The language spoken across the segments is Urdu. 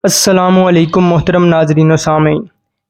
السلام علیکم محترم ناظرین و سامعین۔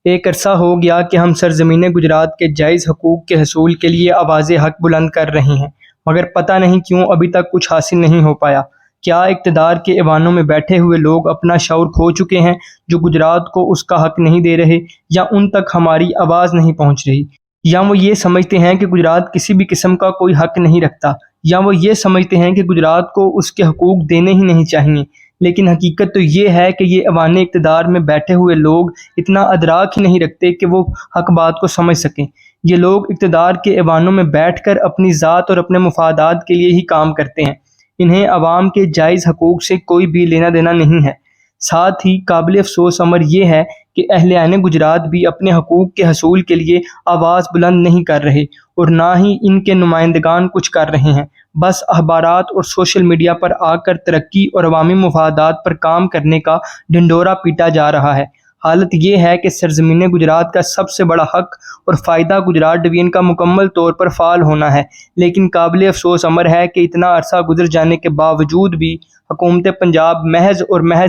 ایک عرصہ ہو گیا کہ ہم سرزمین گجرات کے جائز حقوق کے حصول کے لیے آواز حق بلند کر رہے ہیں، مگر پتہ نہیں کیوں ابھی تک کچھ حاصل نہیں ہو پایا۔ کیا اقتدار کے ایوانوں میں بیٹھے ہوئے لوگ اپنا شعور کھو چکے ہیں جو گجرات کو اس کا حق نہیں دے رہے، یا ان تک ہماری آواز نہیں پہنچ رہی، یا وہ یہ سمجھتے ہیں کہ گجرات کسی بھی قسم کا کوئی حق نہیں رکھتا، یا وہ یہ سمجھتے ہیں کہ گجرات کو اس کے حقوق دینے ہی نہیں چاہیے۔ لیکن حقیقت تو یہ ہے کہ یہ ایوان اقتدار میں بیٹھے ہوئے لوگ اتنا ادراک ہی نہیں رکھتے کہ وہ حق بات کو سمجھ سکیں۔ یہ لوگ اقتدار کے ایوانوں میں بیٹھ کر اپنی ذات اور اپنے مفادات کے لیے ہی کام کرتے ہیں۔ انہیں عوام کے جائز حقوق سے کوئی بھی لینا دینا نہیں ہے۔ ساتھ ہی قابل افسوس امر یہ ہے کہ اہلِ گجرات بھی اپنے حقوق کے حصول کے لیے آواز بلند نہیں کر رہے، اور نہ ہی ان کے نمائندگان کچھ کر رہے ہیں۔ بس اخبارات اور سوشل میڈیا پر آ کر ترقی اور عوامی مفادات پر کام کرنے کا ڈھنڈورا پیٹا جا رہا ہے۔ حالت یہ ہے کہ سرزمین گجرات کا سب سے بڑا حق اور فائدہ گجرات ڈویژن کا مکمل طور پر فعال ہونا ہے، لیکن قابل افسوس امر ہے کہ اتنا عرصہ گزر جانے کے باوجود بھی حکومت پنجاب محض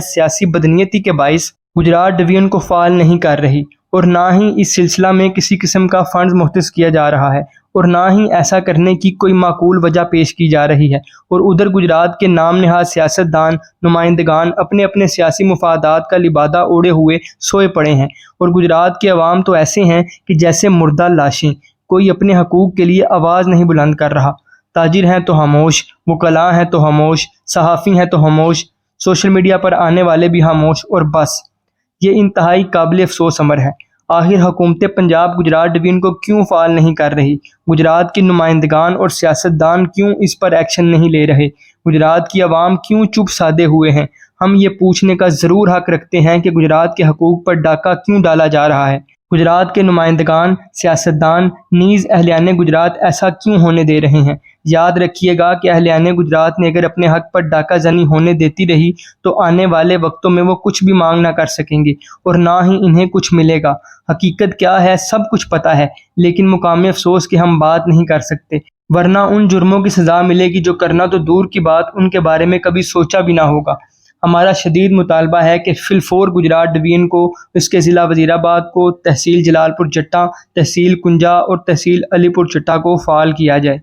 سیاسی بدنیتی کے باعث گجرات ڈویژن کو فعال نہیں کر رہی، اور نہ ہی اس سلسلہ میں کسی قسم کا فنڈز مختص کیا جا رہا ہے، اور نہ ہی ایسا کرنے کی کوئی معقول وجہ پیش کی جا رہی ہے۔ اور ادھر گجرات کے نام نہاد سیاستدان نمائندگان اپنے اپنے سیاسی مفادات کا لبادہ اوڑھے ہوئے سوئے پڑے ہیں، اور گجرات کے عوام تو ایسے ہیں کہ جیسے مردہ لاشیں۔ کوئی اپنے حقوق کے لیے آواز نہیں بلند کر رہا۔ تاجر ہیں تو خاموش، وکلاء ہیں تو خاموش، صحافی ہیں تو خاموش، سوشل میڈیا پر آنے والے بھی خاموش، اور بس۔ یہ انتہائی قابل افسوس امر ہے۔ آخر حکومت پنجاب گجرات ڈویژن کو کیوں فعال نہیں کر رہی؟ گجرات کے نمائندگان اور سیاستدان کیوں اس پر ایکشن نہیں لے رہے؟ گجرات کی عوام کیوں چپ سادے ہوئے ہیں؟ ہم یہ پوچھنے کا ضرور حق رکھتے ہیں کہ گجرات کے حقوق پر ڈاکہ کیوں ڈالا جا رہا ہے؟ گجرات کے نمائندگان، سیاستدان نیز اہلِ گجرات ایسا کیوں ہونے دے رہے ہیں؟ یاد رکھیے گا کہ اہلِ گجرات نے اگر اپنے حق پر ڈاکہ زنی ہونے دیتی رہی تو آنے والے وقتوں میں وہ کچھ بھی مانگ نہ کر سکیں گے، اور نہ ہی انہیں کچھ ملے گا۔ حقیقت کیا ہے سب کچھ پتہ ہے، لیکن مقام افسوس کہ ہم بات نہیں کر سکتے، ورنہ ان جرموں کی سزا ملے گی جو کرنا تو دور کی بات ان کے بارے میں کبھی سوچا بھی نہ ہوگا۔ ہمارا شدید مطالبہ ہے کہ فی الفور گجرات ڈویژن کو، اس کے ضلع وزیر آباد کو، تحصیل جلال پور جٹا، تحصیل کنجا اور تحصیل علی پور چٹا کو فعال کیا جائے۔